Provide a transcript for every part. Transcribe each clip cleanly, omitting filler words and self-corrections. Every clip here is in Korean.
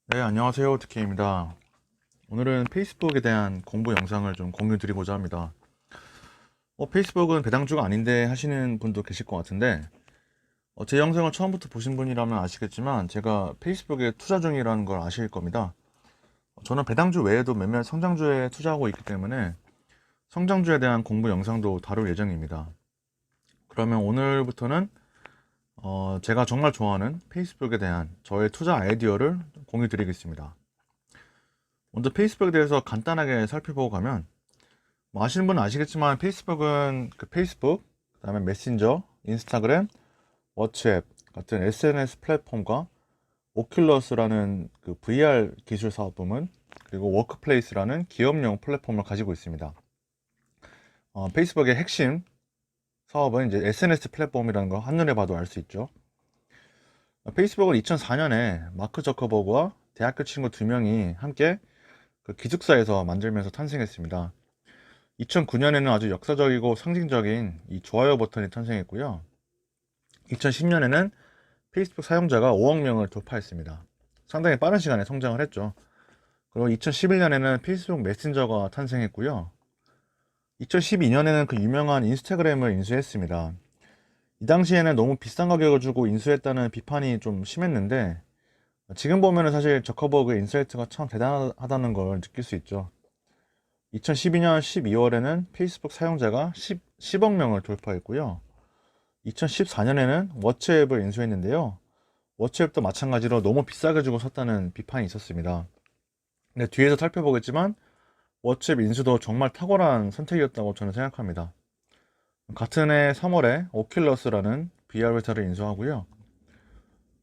네, 안녕하세요. TK입니다. 오늘은 페이스북에 대한 공부 영상을 좀 공유 드리고자 합니다. 페이스북은 배당주가 아닌데 하시는 분도 계실 것 같은데, 제 영상을 처음부터 보신 분이라면 아시겠지만, 제가 페이스북에 투자 중이라는 걸 아실 겁니다. 저는 배당주 외에도 몇몇 성장주에 투자하고 있기 때문에, 성장주에 대한 공부 영상도 다룰 예정입니다. 그러면 오늘부터는, 제가 정말 좋아하는 페이스북에 대한 저의 투자 아이디어를 공유 드리겠습니다. 먼저 페이스북에 대해서 간단하게 살펴보고 가면, 뭐 아시는 분은 아시겠지만 페이스북은 그 페이스북, 그다음에 메신저, 인스타그램, 워츠앱 같은 SNS 플랫폼과 오큘러스라는 그 VR 기술 사업 부문, 그리고 워크플레이스라는 기업용 플랫폼을 가지고 있습니다. 페이스북의 핵심 사업은 이제 SNS 플랫폼이라는 거 한눈에 봐도 알 수 있죠. 페이스북은 2004년에 마크 저커버그와 대학교 친구 2명이 함께 그 기숙사에서 만들면서 탄생했습니다. 2009년에는 아주 역사적이고 상징적인 이 좋아요 버튼이 탄생했고요. 2010년에는 페이스북 사용자가 5억 명을 돌파했습니다. 상당히 빠른 시간에 성장을 했죠. 그리고 2011년에는 페이스북 메신저가 탄생했고요. 2012년에는 그 유명한 인스타그램을 인수했습니다. 이 당시에는 너무 비싼 가격을 주고 인수했다는 비판이 좀 심했는데, 지금 보면은 사실 저커버그의 인사이트가 참 대단하다는 걸 느낄 수 있죠. 2012년 12월에는 페이스북 사용자가 10억 명을 돌파했고요. 2014년에는 워츠앱을 인수했는데요. 워츠앱도 마찬가지로 너무 비싸게 주고 샀다는 비판이 있었습니다. 근데 뒤에서 살펴보겠지만 워츠앱 인수도 정말 탁월한 선택이었다고 저는 생각합니다. 같은 해 3월에 오큘러스라는 VR 회사를 인수하고요.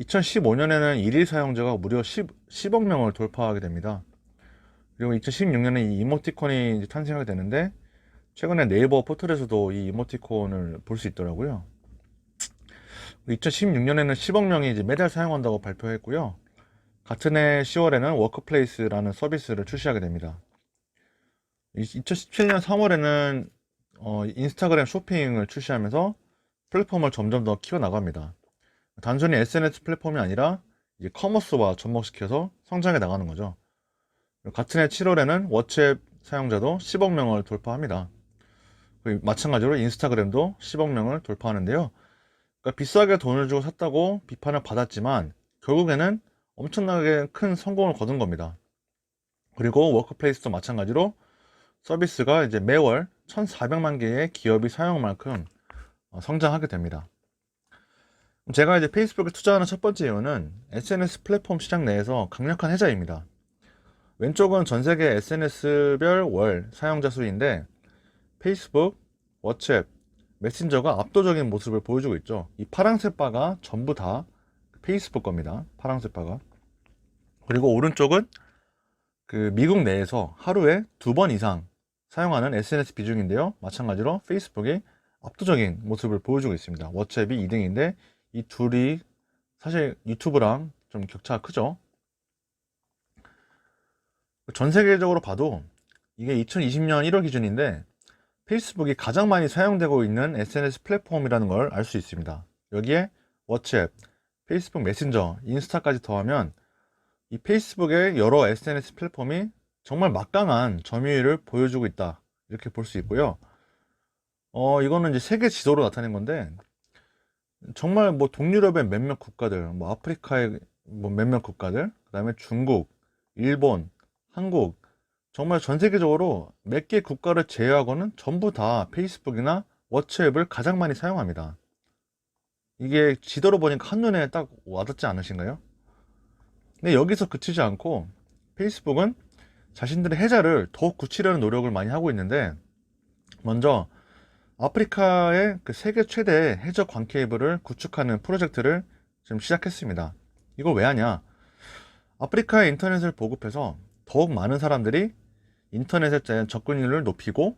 2015년에는 일일 사용자가 무려 10억 명을 돌파하게 됩니다. 그리고 2016년에 이 이모티콘이 탄생하게 되는데, 최근에 네이버 포털에서도 이 이모티콘을 볼 수 있더라고요. 2016년에는 10억 명이 이제 매달 사용한다고 발표했고요. 같은 해 10월에는 워크플레이스라는 서비스를 출시하게 됩니다. 2017년 3월에는 인스타그램 쇼핑을 출시하면서 플랫폼을 점점 더 키워나갑니다. 단순히 SNS 플랫폼이 아니라 이제 커머스와 접목시켜서 성장해 나가는 거죠. 같은 해 7월에는 워츠앱 사용자도 10억 명을 돌파합니다. 마찬가지로 인스타그램도 10억 명을 돌파하는데요. 그러니까 비싸게 돈을 주고 샀다고 비판을 받았지만 결국에는 엄청나게 큰 성공을 거둔 겁니다. 그리고 워크플레이스도 마찬가지로 서비스가 이제 매월 1,400만 개의 기업이 사용할 만큼 성장하게 됩니다. 제가 이제 페이스북에 투자하는 첫 번째 이유는 SNS 플랫폼 시장 내에서 강력한 해자입니다. 왼쪽은 전 세계 SNS별 월 사용자 수인데, 페이스북, 워츠앱, 메신저가 압도적인 모습을 보여주고 있죠. 이 파란색 바가 전부 다 페이스북 겁니다. 파란색 바가. 그리고 오른쪽은 그 미국 내에서 하루에 2번 이상 사용하는 SNS 비중인데요. 마찬가지로 페이스북이 압도적인 모습을 보여주고 있습니다. 워츠앱이 2등인데 이 둘이 사실 유튜브랑 좀 격차가 크죠. 전 세계적으로 봐도 이게 2020년 1월 기준인데 페이스북이 가장 많이 사용되고 있는 SNS 플랫폼이라는 걸 알 수 있습니다. 여기에 워츠앱, 페이스북 메신저, 인스타까지 더하면 이 페이스북의 여러 SNS 플랫폼이 정말 막강한 점유율을 보여주고 있다, 이렇게 볼 수 있고요. 이거는 이제 세계 지도로 나타낸 건데, 정말 뭐 동유럽의 몇몇 국가들, 뭐 아프리카의 뭐 몇몇 국가들, 그다음에 중국, 일본, 한국, 정말 전 세계적으로 몇 개 국가를 제외하고는 전부 다 페이스북이나 워츠앱을 가장 많이 사용합니다. 이게 지도로 보니까 한눈에 딱 와닿지 않으신가요? 근데 여기서 그치지 않고 페이스북은 자신들의 해자를 더욱 굳히려는 노력을 많이 하고 있는데, 먼저 아프리카의 그 세계 최대 해저 광 케이블을 구축하는 프로젝트를 지금 시작했습니다. 이걸 왜 하냐? 아프리카의 인터넷을 보급해서 더욱 많은 사람들이 인터넷에 대한 접근율을 높이고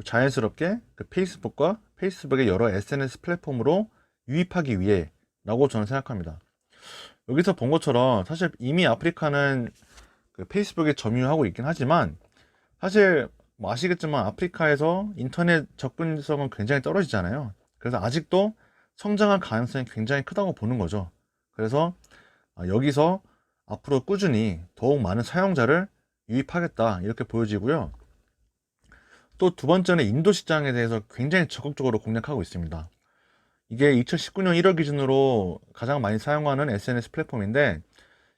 자연스럽게 그 페이스북과 페이스북의 여러 SNS 플랫폼으로 유입하기 위해 라고 저는 생각합니다. 여기서 본 것처럼 사실 이미 아프리카는 그 페이스북에 점유하고 있긴 하지만, 사실 뭐 아시겠지만 아프리카에서 인터넷 접근성은 굉장히 떨어지잖아요. 그래서 아직도 성장할 가능성이 굉장히 크다고 보는 거죠. 그래서 여기서 앞으로 꾸준히 더욱 많은 사용자를 유입하겠다 이렇게 보여지고요. 또 두 번째는 인도 시장에 대해서 굉장히 적극적으로 공략하고 있습니다. 이게 2019년 1월 기준으로 가장 많이 사용하는 SNS 플랫폼인데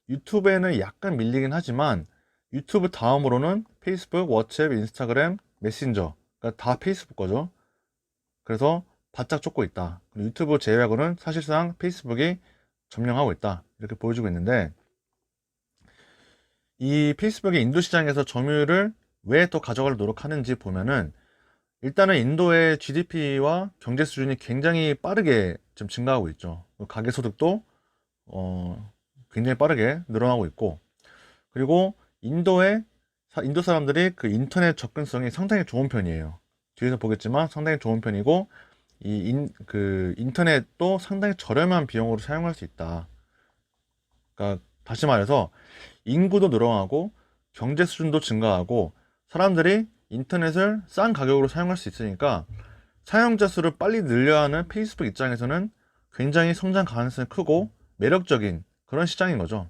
유튜브에는 약간 밀리긴 하지만 유튜브 다음으로는 페이스북, 워츠앱, 인스타그램, 메신저, 그러니까 다 페이스북 거죠. 그래서 바짝 쫓고 있다. 유튜브 제외하고는 사실상 페이스북이 점령하고 있다 이렇게 보여주고 있는데, 이 페이스북의 인도 시장에서 점유율을 왜 또 가져갈 노력하는지 보면은 일단은 인도의 GDP와 경제 수준이 굉장히 빠르게 좀 증가하고 있죠. 가계소득도 굉장히 빠르게 늘어나고 있고, 그리고 인도 사람들이 그 인터넷 접근성이 상당히 좋은 편이에요. 뒤에서 보겠지만 상당히 좋은 편이고, 그 인터넷도 상당히 저렴한 비용으로 사용할 수 있다. 그러니까 다시 말해서 인구도 늘어나고 경제 수준도 증가하고 사람들이 인터넷을 싼 가격으로 사용할 수 있으니까 사용자 수를 빨리 늘려야 하는 페이스북 입장에서는 굉장히 성장 가능성이 크고 매력적인 그런 시장인 거죠.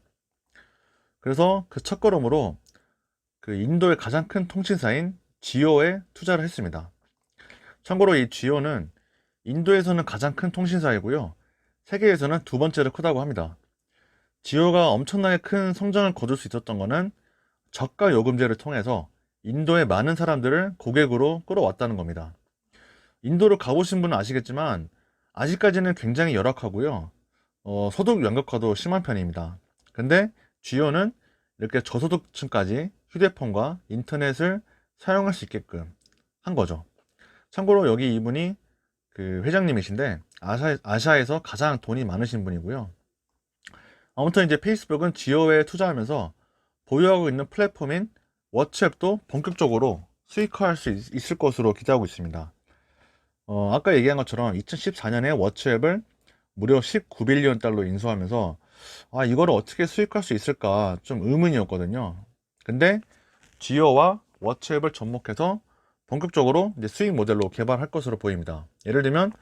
그래서 그 첫걸음으로 그 인도의 가장 큰 통신사인 지오에 투자를 했습니다. 참고로 이 지오는 인도에서는 가장 큰 통신사이고요. 세계에서는 두 번째로 크다고 합니다. 지오가 엄청나게 큰 성장을 거둘 수 있었던 것은 저가 요금제를 통해서 인도의 많은 사람들을 고객으로 끌어왔다는 겁니다. 인도를 가보신 분은 아시겠지만 아직까지는 굉장히 열악하고요. 소득 양극화도 심한 편입니다. 근데 지오는 이렇게 저소득층까지 휴대폰과 인터넷을 사용할 수 있게끔 한 거죠. 참고로 여기 이분이 그 회장님이신데 아시아에서 가장 돈이 많으신 분이고요. 아무튼 이제 페이스북은 지오에 투자하면서 보유하고 있는 플랫폼인 워츠앱도 본격적으로 수익화할 수 있을 것으로 기대하고 있습니다. 아까 얘기한 것처럼 2014년에 워츠앱을 무려 19빌리언 달러 인수하면서 이거를 어떻게 수익화할 수 있을까 좀 의문이었거든요. 근데 지오와 워츠앱을 접목해서 본격적으로 이제 수익 모델로 개발할 것으로 보입니다. 예를 들면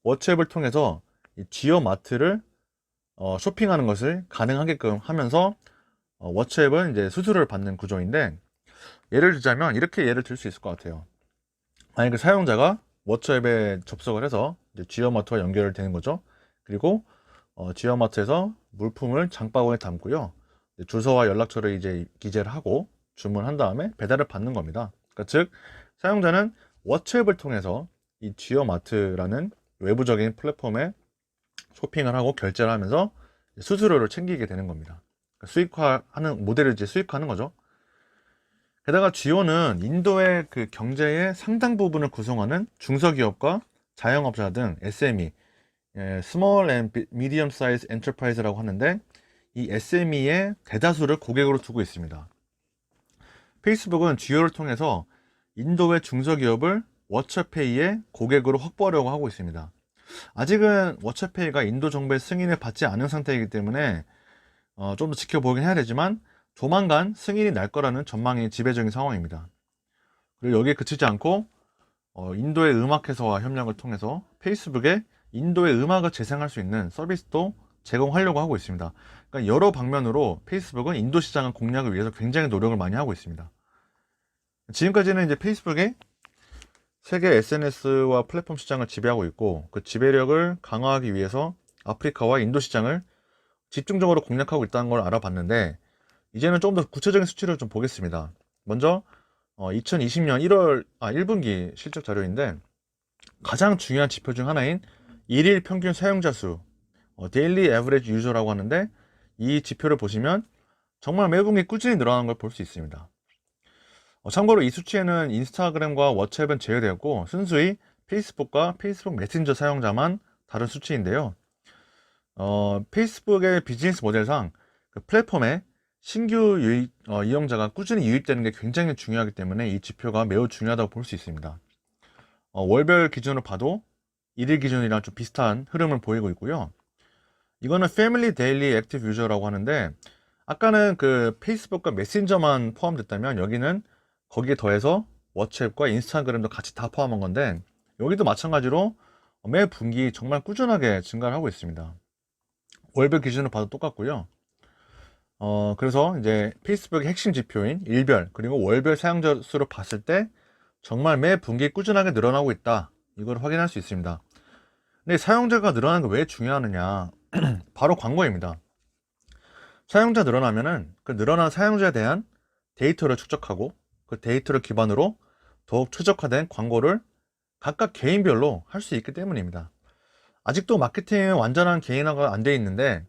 워츠앱을 통해서 이 지오 마트를 쇼핑하는 것을 가능하게끔 하면서 워츠앱은 이제 수수료를 받는 구조인데, 예를 들자면 이렇게 예를 들 수 있을 것 같아요. 만약에 사용자가 워츠앱에 접속을 해서 이제 지오마트와 연결이 되는 거죠. 그리고 지오마트에서 물품을 장바구니에 담고요. 주소와 연락처를 이제 기재를 하고 주문한 다음에 배달을 받는 겁니다. 그러니까 즉 사용자는 워츠앱을 통해서 이 지오마트라는 외부적인 플랫폼에 쇼핑을 하고 결제를 하면서 수수료를 챙기게 되는 겁니다. 그러니까 수익화하는 모델을 이제 수익화하는 거죠. 게다가 지오는 인도의 그 경제의 상당 부분을 구성하는 중소기업과 자영업자 등 SME, Small and Medium Size Enterprise라고 하는데, 이 SME의 대다수를 고객으로 두고 있습니다. 페이스북은 지오를 통해서 인도의 중소기업을 워처페이의 고객으로 확보하려고 하고 있습니다. 아직은 워처페이가 인도 정부의 승인을 받지 않은 상태이기 때문에 좀 더 지켜보긴 해야 되지만 조만간 승인이 날 거라는 전망이 지배적인 상황입니다. 그리고 여기에 그치지 않고 인도의 음악회사와 협력을 통해서 페이스북에 인도의 음악을 재생할 수 있는 서비스도 제공하려고 하고 있습니다. 그러니까 여러 방면으로 페이스북은 인도 시장을 공략을 위해서 굉장히 노력을 많이 하고 있습니다. 지금까지는 이제 페이스북이 세계 SNS와 플랫폼 시장을 지배하고 있고, 그 지배력을 강화하기 위해서 아프리카와 인도 시장을 집중적으로 공략하고 있다는 걸 알아봤는데, 이제는 좀 더 구체적인 수치를 좀 보겠습니다. 먼저 2020년 1분기 실적 자료인데, 가장 중요한 지표 중 하나인 일일 평균 사용자 수, Daily Average User라고 하는데, 이 지표를 보시면 정말 매분기 꾸준히 늘어나는 걸 볼 수 있습니다. 참고로 이 수치에는 인스타그램과 워츠앱은 제외되었고 순수히 페이스북과 페이스북 메신저 사용자만 다른 수치인데요. 페이스북의 비즈니스 모델상 그 플랫폼에 신규 이용자가 꾸준히 유입되는 게 굉장히 중요하기 때문에 이 지표가 매우 중요하다고 볼 수 있습니다. 월별 기준으로 봐도 일일 기준이랑 좀 비슷한 흐름을 보이고 있고요. 이거는 Family Daily Active User라고 하는데, 아까는 그 페이스북과 메신저만 포함됐다면 여기는 거기에 더해서 워츠앱과 인스타그램도 같이 다 포함한 건데, 여기도 마찬가지로 매 분기 정말 꾸준하게 증가를 하고 있습니다. 월별 기준으로 봐도 똑같고요. 그래서 이제 페이스북의 핵심 지표인 일별 그리고 월별 사용자 수를 봤을 때 정말 매 분기 꾸준하게 늘어나고 있다. 이걸 확인할 수 있습니다. 근데 사용자가 늘어나는 게 왜 중요하느냐? 바로 광고입니다. 사용자 늘어나면은 그 늘어난 사용자에 대한 데이터를 축적하고 그 데이터를 기반으로 더욱 최적화된 광고를 각각 개인별로 할 수 있기 때문입니다. 아직도 마케팅은 완전한 개인화가 안 돼 있는데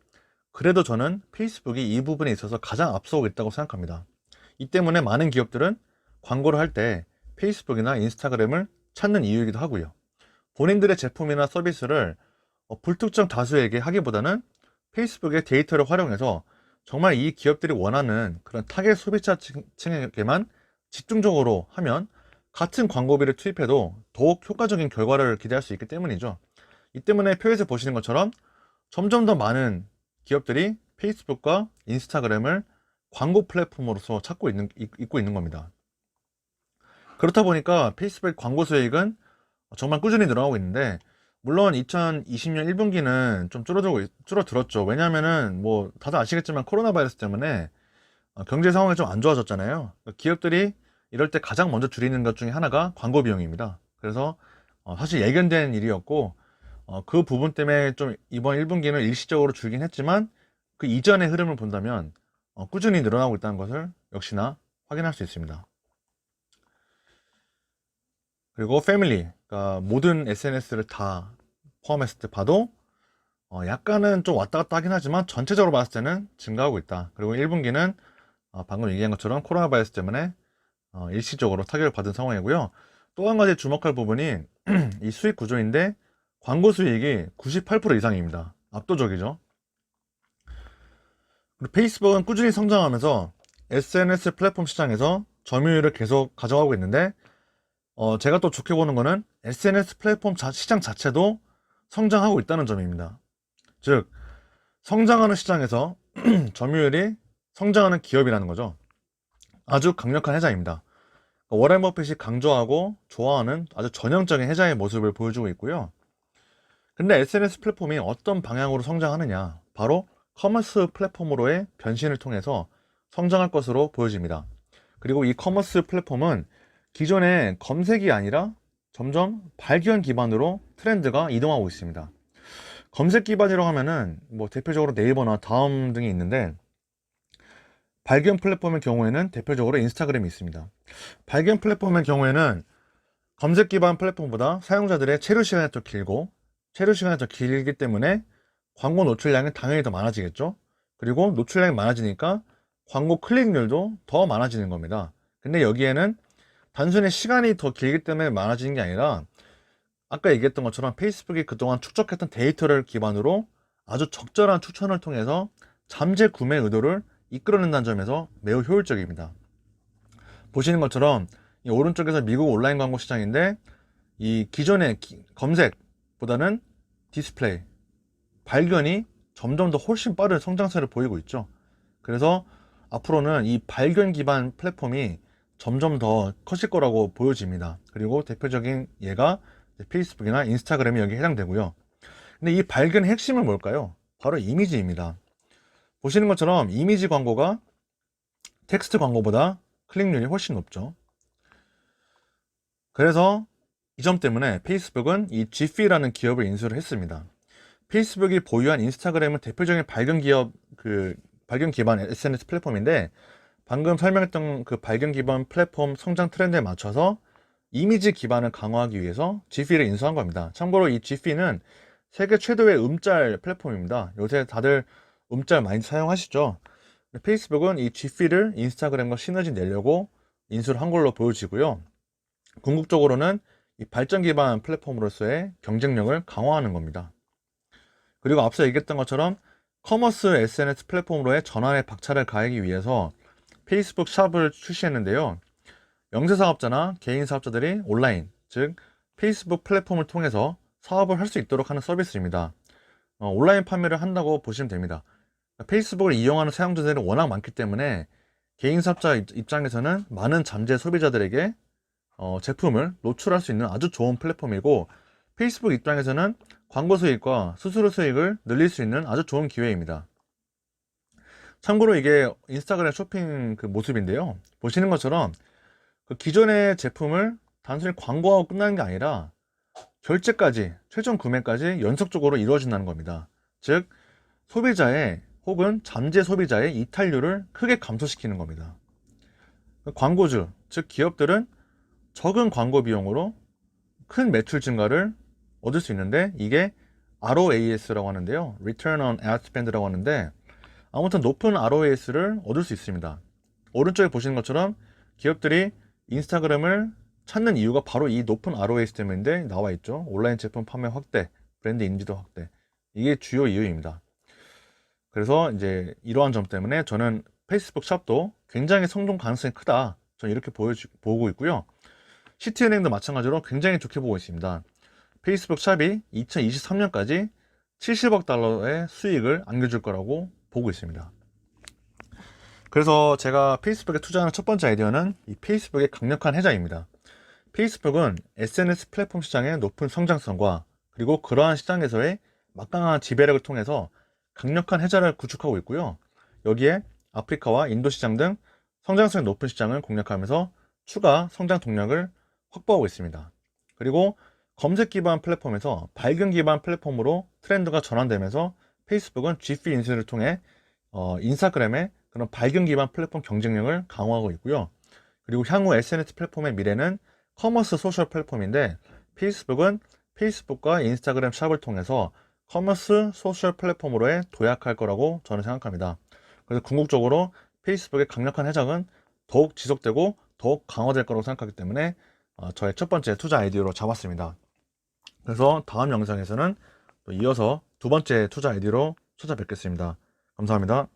그래도 저는 페이스북이 이 부분에 있어서 가장 앞서고 있다고 생각합니다. 이 때문에 많은 기업들은 광고를 할 때 페이스북이나 인스타그램을 찾는 이유이기도 하고요. 본인들의 제품이나 서비스를 불특정 다수에게 하기보다는 페이스북의 데이터를 활용해서 정말 이 기업들이 원하는 그런 타겟 소비자층에게만 집중적으로 하면 같은 광고비를 투입해도 더욱 효과적인 결과를 기대할 수 있기 때문이죠. 이 때문에 표에서 보시는 것처럼 점점 더 많은 기업들이 페이스북과 인스타그램을 광고 플랫폼으로서 있고 있는 겁니다. 그렇다 보니까 페이스북 광고 수익은 정말 꾸준히 늘어나고 있는데, 물론 2020년 1분기는 좀 줄어들었죠. 왜냐면은 뭐 다들 아시겠지만 코로나 바이러스 때문에 경제 상황이 좀 안 좋아졌잖아요. 기업들이 이럴 때 가장 먼저 줄이는 것 중에 하나가 광고 비용입니다. 그래서 사실 예견된 일이었고, 그 부분 때문에 좀 이번 1분기는 일시적으로 줄긴 했지만 그 이전의 흐름을 본다면 꾸준히 늘어나고 있다는 것을 역시나 확인할 수 있습니다. 그리고 패밀리, 그러니까 모든 SNS를 다 포함했을 때 봐도 약간은 좀 왔다 갔다 하긴 하지만 전체적으로 봤을 때는 증가하고 있다. 그리고 1분기는 방금 얘기한 것처럼 코로나 바이러스 때문에 일시적으로 타격을 받은 상황이고요. 또 한 가지 주목할 부분이 이 수익 구조인데, 광고 수익이 98% 이상입니다. 압도적이죠. 그리고 페이스북은 꾸준히 성장하면서 SNS 플랫폼 시장에서 점유율을 계속 가져가고 있는데, 제가 또 좋게 보는 거는 SNS 플랫폼 시장 자체도 성장하고 있다는 점입니다. 즉, 성장하는 시장에서 점유율이 성장하는 기업이라는 거죠. 아주 강력한 해자입니다. 워렌 버핏이 강조하고 좋아하는 아주 전형적인 해자의 모습을 보여주고 있고요. 근데 SNS 플랫폼이 어떤 방향으로 성장하느냐? 바로 커머스 플랫폼으로의 변신을 통해서 성장할 것으로 보여집니다. 그리고 이 커머스 플랫폼은 기존의 검색이 아니라 점점 발견 기반으로 트렌드가 이동하고 있습니다. 검색 기반이라고 하면은 뭐 대표적으로 네이버나 다음 등이 있는데, 발견 플랫폼의 경우에는 대표적으로 인스타그램이 있습니다. 발견 플랫폼의 경우에는 검색 기반 플랫폼보다 사용자들의 체류 시간이 더 길고, 체류 시간이 더 길기 때문에 광고 노출량이 당연히 더 많아지겠죠. 그리고 노출량이 많아지니까 광고 클릭률도 더 많아지는 겁니다. 근데 여기에는 단순히 시간이 더 길기 때문에 많아지는 게 아니라, 아까 얘기했던 것처럼 페이스북이 그동안 축적했던 데이터를 기반으로 아주 적절한 추천을 통해서 잠재 구매 의도를 이끌어낸다는 점에서 매우 효율적입니다. 보시는 것처럼 이 오른쪽에서 미국 온라인 광고 시장인데, 이 기존의 검색보다는 디스플레이, 발견이 점점 더 훨씬 빠른 성장세를 보이고 있죠. 그래서 앞으로는 이 발견 기반 플랫폼이 점점 더 커질 거라고 보여집니다. 그리고 대표적인 예가 페이스북이나 인스타그램이 여기에 해당되고요. 근데 이 발견의 핵심은 뭘까요? 바로 이미지입니다. 보시는 것처럼 이미지 광고가 텍스트 광고보다 클릭률이 훨씬 높죠. 그래서 이 점 때문에 페이스북은 이 지피라는 기업을 인수를 했습니다. 페이스북이 보유한 인스타그램은 대표적인 발견 기반 SNS 플랫폼인데, 방금 설명했던 그 발견 기반 플랫폼 성장 트렌드에 맞춰서 이미지 기반을 강화하기 위해서 지피를 인수한 겁니다. 참고로 이 지피는 세계 최대의 음짤 플랫폼입니다. 요새 다들 음짤 많이 사용하시죠? 페이스북은 이 지피를 인스타그램과 시너지 내려고 인수를 한 걸로 보여지고요. 궁극적으로는 이 발전 기반 플랫폼으로서의 경쟁력을 강화하는 겁니다. 그리고 앞서 얘기했던 것처럼 커머스 SNS 플랫폼으로의 전환의 박차를 가하기 위해서 페이스북 샵을 출시했는데요. 영세 사업자나 개인 사업자들이 온라인, 즉 페이스북 플랫폼을 통해서 사업을 할 수 있도록 하는 서비스입니다. 온라인 판매를 한다고 보시면 됩니다. 페이스북을 이용하는 사용자들이 워낙 많기 때문에 개인 사업자 입장에서는 많은 잠재 소비자들에게 제품을 노출할 수 있는 아주 좋은 플랫폼이고, 페이스북 입장에서는 광고 수익과 수수료 수익을 늘릴 수 있는 아주 좋은 기회입니다. 참고로 이게 인스타그램 쇼핑 그 모습인데요. 보시는 것처럼 그 기존의 제품을 단순히 광고하고 끝나는 게 아니라 결제까지, 최종 구매까지 연속적으로 이루어진다는 겁니다. 즉, 소비자의 혹은 잠재 소비자의 이탈률을 크게 감소시키는 겁니다. 광고주, 즉 기업들은 적은 광고 비용으로 큰 매출 증가를 얻을 수 있는데, 이게 ROAS라고 하는데요. Return on Ad Spend라고 하는데, 아무튼 높은 ROAS를 얻을 수 있습니다. 오른쪽에 보시는 것처럼 기업들이 인스타그램을 찾는 이유가 바로 이 높은 ROAS 때문인데 나와 있죠. 온라인 제품 판매 확대, 브랜드 인지도 확대. 이게 주요 이유입니다. 그래서 이제 이러한 점 때문에 저는 페이스북 샵도 굉장히 성공 가능성이 크다. 저는 이렇게 보고 있고요. 시티은행도 마찬가지로 굉장히 좋게 보고 있습니다. 페이스북 샵이 2023년까지 70억 달러의 수익을 안겨줄 거라고 보고 있습니다. 그래서 제가 페이스북에 투자하는 첫 번째 아이디어는 이 페이스북의 강력한 해자입니다. 페이스북은 SNS 플랫폼 시장의 높은 성장성과 그리고 그러한 시장에서의 막강한 지배력을 통해서 강력한 해자를 구축하고 있고요. 여기에 아프리카와 인도 시장 등 성장성이 높은 시장을 공략하면서 추가 성장 동력을 확보하고 있습니다. 그리고 검색 기반 플랫폼에서 발견 기반 플랫폼으로 트렌드가 전환되면서 페이스북은 Gfeed 인수를 통해 인스타그램의 그런 발견 기반 플랫폼 경쟁력을 강화하고 있고요. 그리고 향후 SNS 플랫폼의 미래는 커머스 소셜 플랫폼인데, 페이스북은 페이스북과 인스타그램 샵을 통해서 커머스 소셜 플랫폼으로의 도약할 거라고 저는 생각합니다. 그래서 궁극적으로 페이스북의 강력한 해장은 더욱 지속되고 더욱 강화될 거라고 생각하기 때문에 저의 첫 번째 투자 아이디어로 잡았습니다. 그래서 다음 영상에서는 또 이어서 두 번째 투자 아이디어로 찾아뵙겠습니다. 감사합니다.